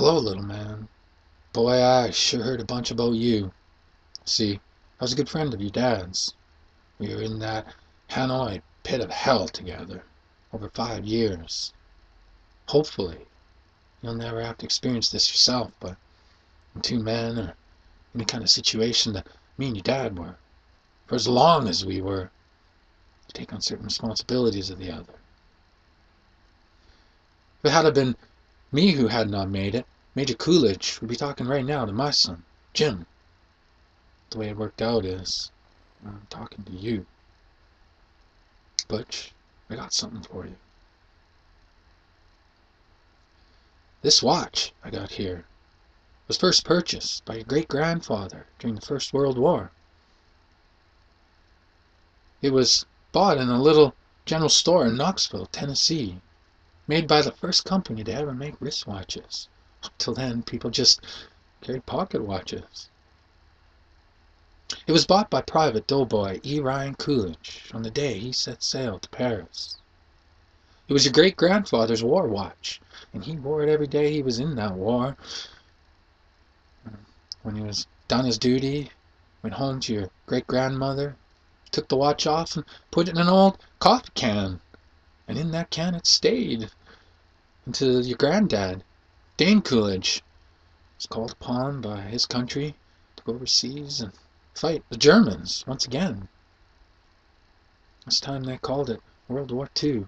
Hello, little man. Boy, I sure heard a bunch about you. See, I was a good friend of your dad's. We were in that Hanoi pit of hell together over 5 years. Hopefully, you'll never have to experience this yourself, but when two men or any kind of situation that me and your dad were, for as long as we were, you take on certain responsibilities of the other. If it had been me who had not made it, Major Coolidge would be talking right now to my son, Jim. The way it worked out is, I'm talking to you. Butch, I got something for you. This watch I got here was first purchased by your great-grandfather during the First World War. It was bought in a little general store in Knoxville, Tennessee, made by the first company to ever make wristwatches. Up till then, people just carried pocket watches. It was bought by Private Doughboy E. Ryan Coolidge on the day he set sail to Paris. It was your great-grandfather's war watch, and he wore it every day he was in that war. When he was done his duty, went home to your great-grandmother, took the watch off and put it in an old coffee can, and in that can it stayed until your granddad, Dane Coolidge, was called upon by his country to go overseas and fight the Germans once again. This time they called it World War II.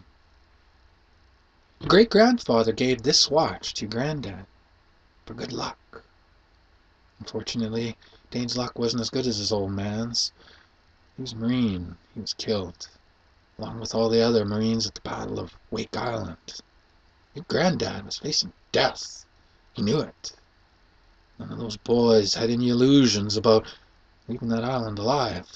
Your great-grandfather gave this watch to your granddad for good luck. Unfortunately, Dane's luck wasn't as good as his old man's. He was a Marine. He was killed, along with all the other Marines at the Battle of Wake Island. Your granddad was facing death. He knew it. None of those boys had any illusions about leaving that island alive.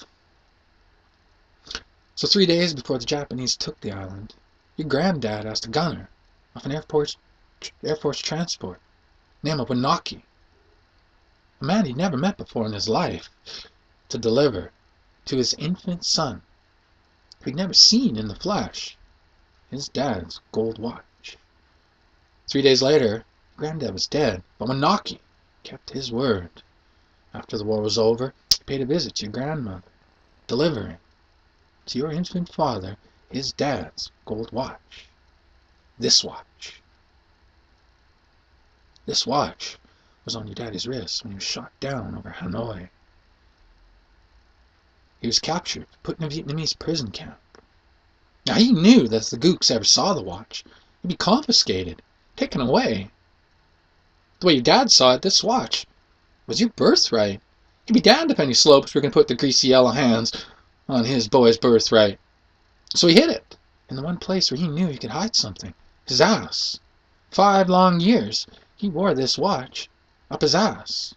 So 3 days before the Japanese took the island, your granddad asked a gunner off an Air Force transport named Winaki, a man he'd never met before in his life, to deliver to his infant son, who he'd never seen in the flesh, his dad's gold watch. 3 days later, Granddad was dead, but Winaki kept his word. After the war was over, he paid a visit to your grandmother, delivering to your infant father his dad's gold watch. This watch. This watch was on your daddy's wrist when he was shot down over Hanoi. He was captured, put in a Vietnamese prison camp. Now he knew that if the gooks ever saw the watch, it'd be confiscated, taken away. The way your dad saw it, this watch was your birthright. He'd be damned if any slopes were going to put the greasy yellow hands on his boy's birthright. So he hid it in the one place where he knew he could hide something, his ass. 5 long years he wore this watch up his ass.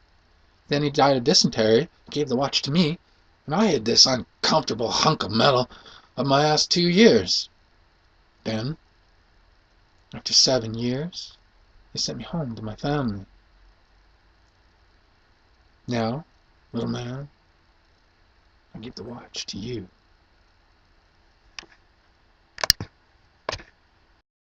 Then he died of dysentery, gave the watch to me, and I hid this uncomfortable hunk of metal up my ass 2 years. Then, after 7 years, they sent me home to my family. Now, little man, I give the watch to you.